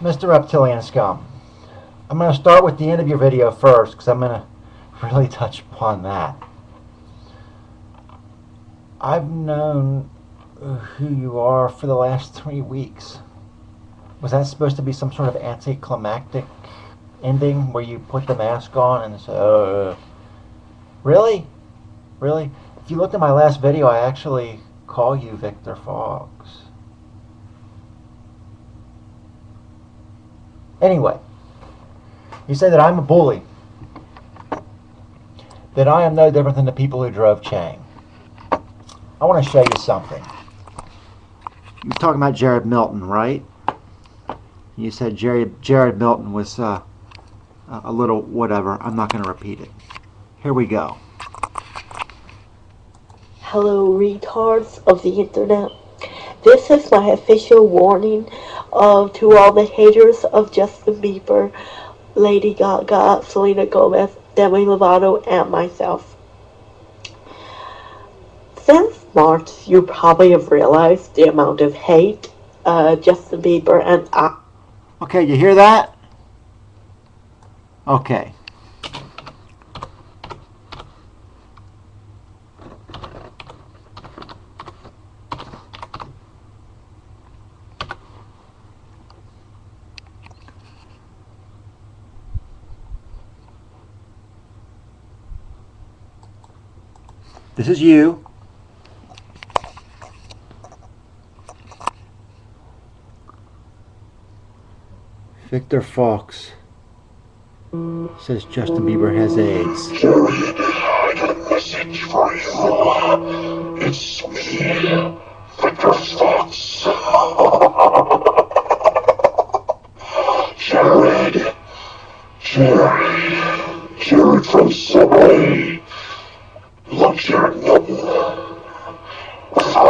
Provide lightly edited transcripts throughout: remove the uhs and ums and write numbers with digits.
Mr. Reptilian Scum, I'm going to start with the end of your video first because I'm going to really touch upon that. I've known who you are for the last 3 weeks. Was that supposed to be some sort of anticlimactic ending where you put the mask on and say, really? Really? If you looked at my last video, I actually call you Victor Fox. Anyway, you say that I'm a bully, that I am no different than the people who drove Chang. I want to show you something. You're talking about Jared Milton, right? You said Jared Milton was a little whatever. I'm not going to repeat it. Here we go. Hello, retards of the internet. This is my official warning to all the haters of Justin Bieber, Lady Gaga, Selena Gomez, Demi Lovato, and myself. Since March, you probably have realized the amount of hate Justin Bieber and I... Okay, you hear that? Okay. This is you. Victor Fox says Justin Bieber has AIDS. Jared, I got a message for you. It's me, Victor Fox. Jared from Subway. Look, Jared Milton. $5.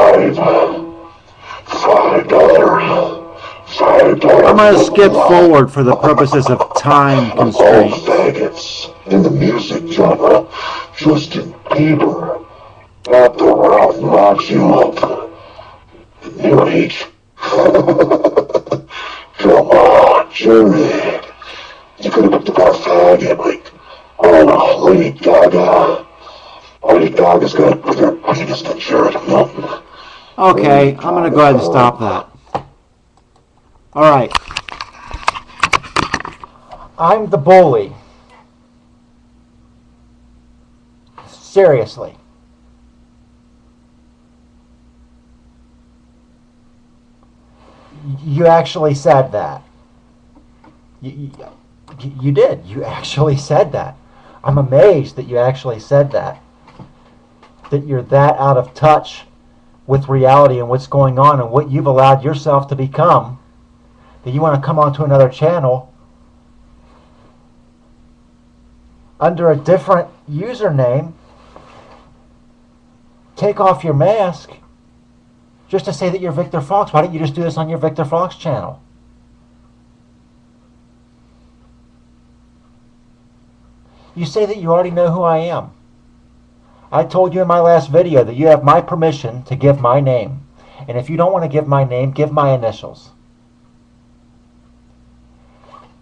I'm going to skip forward for the purposes of time constraints. Faggots in the music genre, Justin Bieber, out there Ralph knocks you up. New age. Come on, Jared. You could have picked up a faggot like, I don't know, Lady Gaga. Lady Gaga's got a bigger penis than Jared Milton. Okay, I'm going to go ahead and stop that. All right. I'm the bully. Seriously. You actually said that. You did. You actually said that. I'm amazed that you actually said that. That you're that out of touch with reality and what's going on and what you've allowed yourself to become, that you want to come onto another channel under a different username, take off your mask just to say that you're Victor Fox. Why don't you just do this on your Victor Fox channel? You say that you already know who I am. I told you in my last video that you have my permission to give my name. And if you don't want to give my name, give my initials.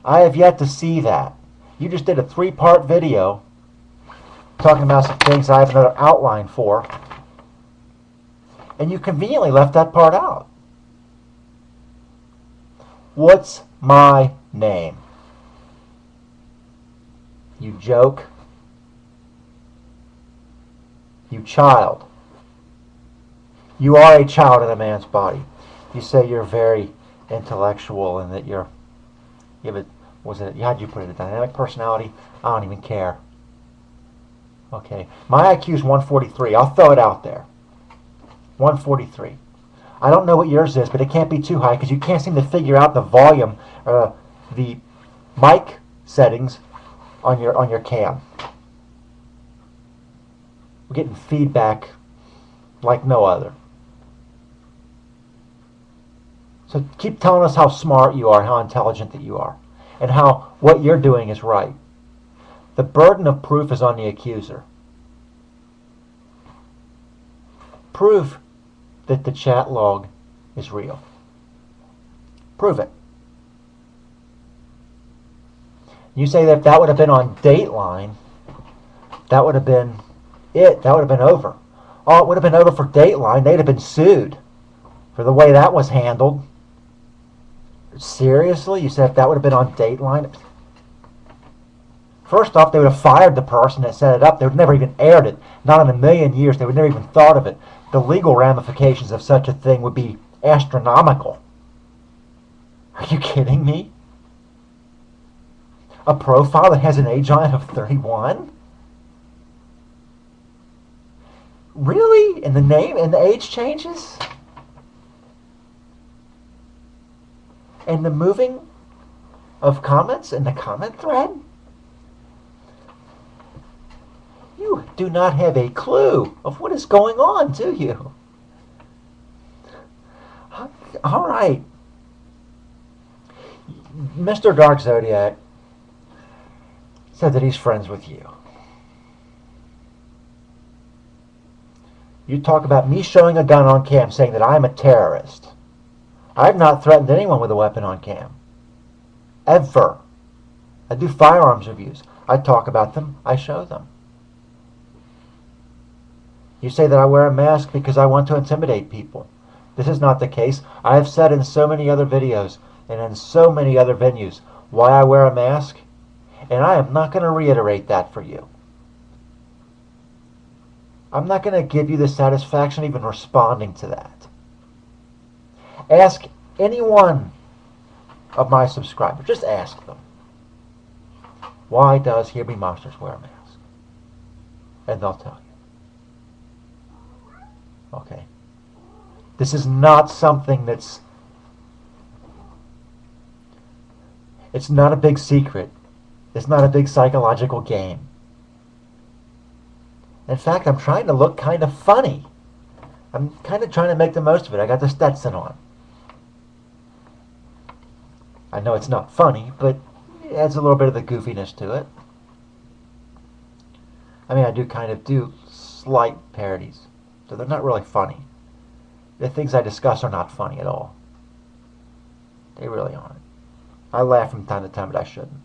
I have yet to see that. You just did a 3-part video talking about some things I have another outline for. And you conveniently left that part out. What's my name? You joke. You child. You are a child in a man's body. You say you're very intellectual and that you're, how'd you put it, a dynamic personality? I don't even care. Okay. My IQ is 143. I'll throw it out there. 143. I don't know what yours is, but it can't be too high because you can't seem to figure out the volume, the mic settings on your cam. We're getting feedback like no other. So keep telling us how smart you are, how intelligent that you are, and how what you're doing is right. The burden of proof is on the accuser. Prove that the chat log is real. Prove it. You say that if that would have been on Dateline, that would have been it. That would have been over. Oh, it would have been over for Dateline. They'd have been sued for the way that was handled. Seriously? You said if that would have been on Dateline? First off, they would have fired the person that set it up. They would have never even aired it. Not in a million years. They would never even thought of it. The legal ramifications of such a thing would be astronomical. Are you kidding me? A profile that has an age on it of 31? Really? And the name and the age changes? And the moving of comments in the comment thread? You do not have a clue of what is going on, do you? All right. Mr. Dark Zodiac said that he's friends with you. You talk about me showing a gun on cam saying that I'm a terrorist. I've not threatened anyone with a weapon on cam. Ever. I do firearms reviews. I talk about them. I show them. You say that I wear a mask because I want to intimidate people. This is not the case. I have said in so many other videos and in so many other venues why I wear a mask, and I am not going to reiterate that for you. I'm not going to give you the satisfaction even responding to that. Ask any one of my subscribers. Just ask them. Why does Here Be Monsters wear a mask? And they'll tell you. Okay. This is not something that's... It's not a big secret. It's not a big psychological game. In fact, I'm trying to look kind of funny. I'm kind of trying to make the most of it. I got the Stetson on. I know it's not funny, but it adds a little bit of the goofiness to it. I mean, I do kind of do slight parodies, so they're not really funny. The things I discuss are not funny at all. They really aren't. I laugh from time to time, but I shouldn't.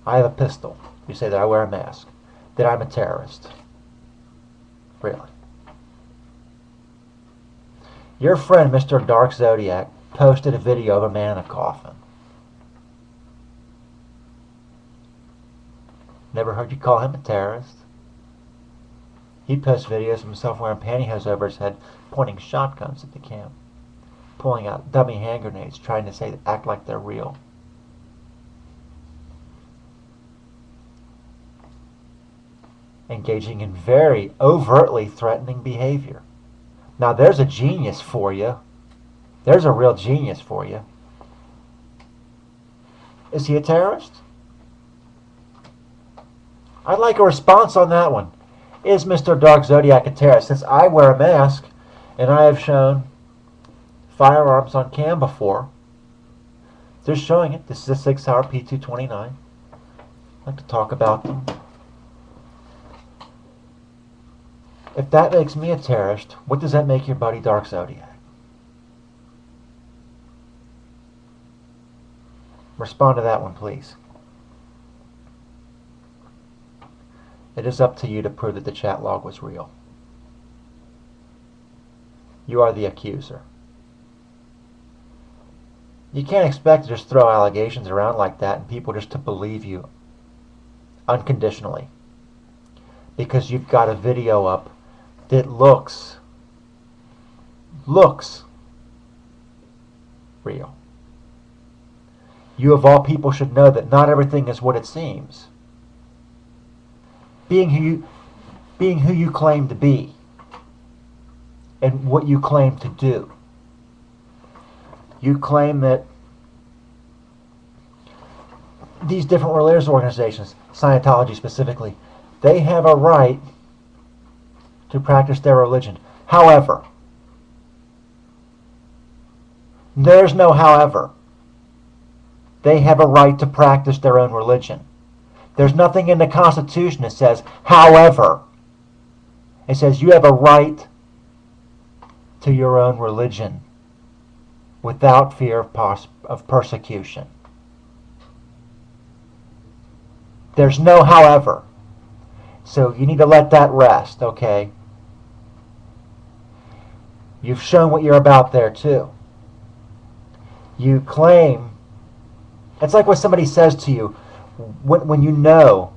I have a pistol. You say that I wear a mask. That I'm a terrorist. Really. Your friend, Mr. Dark Zodiac, posted a video of a man in a coffin. Never heard you call him a terrorist. He posts videos of himself wearing pantyhose over his head, pointing shotguns at the camp, pulling out dummy hand grenades, trying to say act like they're real. Engaging in very overtly threatening behavior. Now there's a genius for you. There's a real genius for you. Is he a terrorist? I'd like a response on that one. Is Mr. Dark Zodiac a terrorist? Since I wear a mask and I have shown firearms on cam before, they're showing it. This is a 6-hour P229. I'd like to talk about them. If that makes me a terrorist, what does that make your buddy Dark Zodiac? Respond to that one, please. It is up to you to prove that the chat log was real. You are the accuser. You can't expect to just throw allegations around like that and people just to believe you unconditionally. Because you've got a video up that looks real. You of all people should know that not everything is what it seems. Being who you claim to be and what you claim to do. You claim that these different religious organizations, Scientology specifically, they have a right to practice their religion. However, there's no however. They have a right to practice their own religion. There's nothing in the Constitution that says, however. It says you have a right to your own religion without fear of persecution. There's no however. So you need to let that rest, okay? You've shown what you're about there, too. You claim, it's like what somebody says to you when you know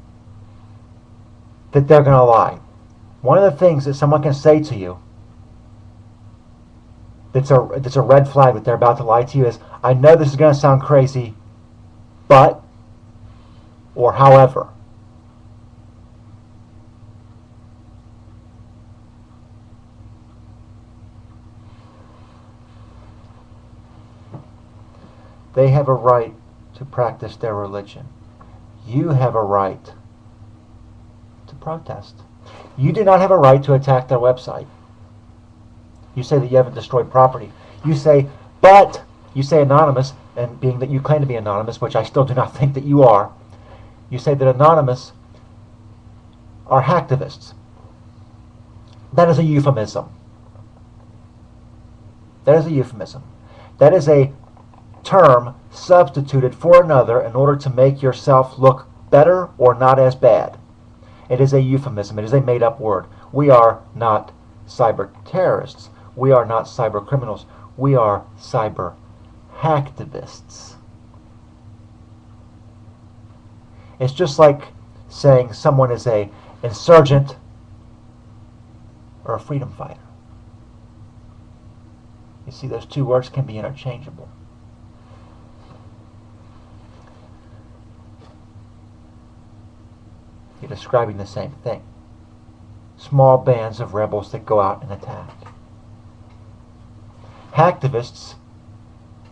that they're going to lie. One of the things that someone can say to you that's a red flag that they're about to lie to you is, I know this is going to sound crazy, but, or however. They have a right to practice their religion. You have a right to protest. You do not have a right to attack their website. You say that you haven't destroyed property. You say, but, you say anonymous, and being that you claim to be anonymous, which I still do not think that you are, you say that anonymous are hacktivists. That is a euphemism. That is a euphemism. That is a term substituted for another in order to make yourself look better or not as bad. It is a euphemism. It is a made-up word. We are not cyber terrorists. We are not cyber criminals. We are cyber hacktivists. It's just like saying someone is a insurgent or a freedom fighter. You see, those two words can be interchangeable. You're describing the same thing. Small bands of rebels that go out and attack. Hacktivists,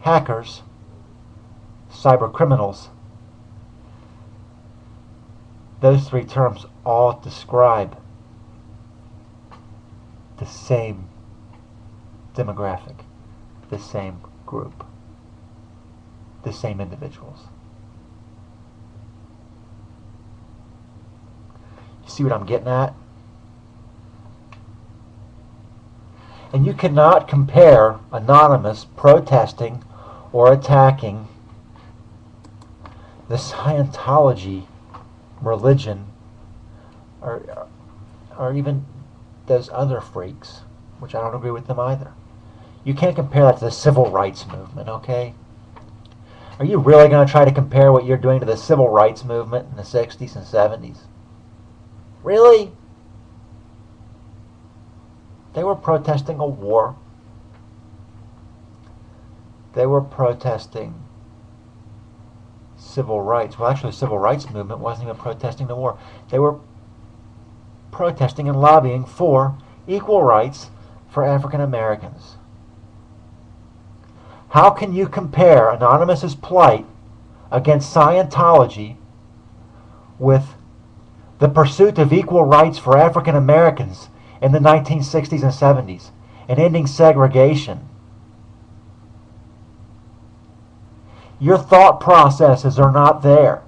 hackers, cyber criminals, those three terms all describe the same demographic, the same group, the same individuals. You see what I'm getting at? And you cannot compare anonymous protesting or attacking the Scientology religion or even those other freaks, which I don't agree with them either. You can't compare that to the civil rights movement, okay? Are you really going to try to compare what you're doing to the civil rights movement in the 60s and 70s? Really? They were protesting a war. They were protesting civil rights. Well, actually, the civil rights movement wasn't even protesting the war. They were protesting and lobbying for equal rights for African Americans. How can you compare Anonymous's plight against Scientology with the pursuit of equal rights for African Americans in the 1960s and 70s and ending segregation? Your thought processes are not there.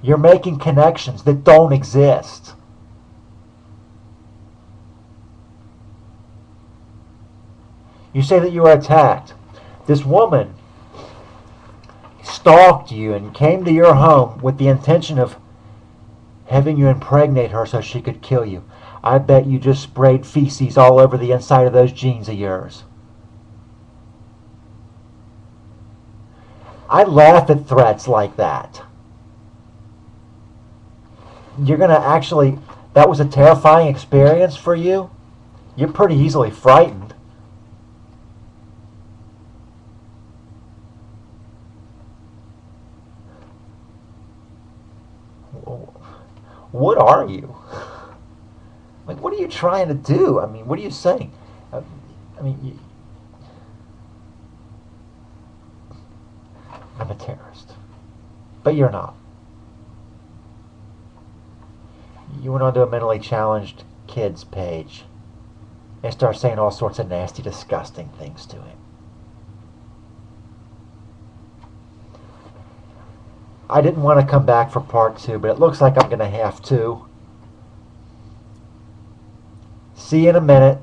You're making connections that don't exist. You say that you were attacked. This woman stalked you and came to your home with the intention of having you impregnate her so she could kill you. I bet you just sprayed feces all over the inside of those jeans of yours. I laugh at threats like that. You're going to actually, that was a terrifying experience for you? You're pretty easily frightened. What are you? Like, what are you trying to do? I mean, what are you saying? I'm a terrorist. But you're not. You went onto a mentally challenged kid's page and started saying all sorts of nasty, disgusting things to him. I didn't want to come back for part 2, but it looks like I'm going to have to. See you in a minute.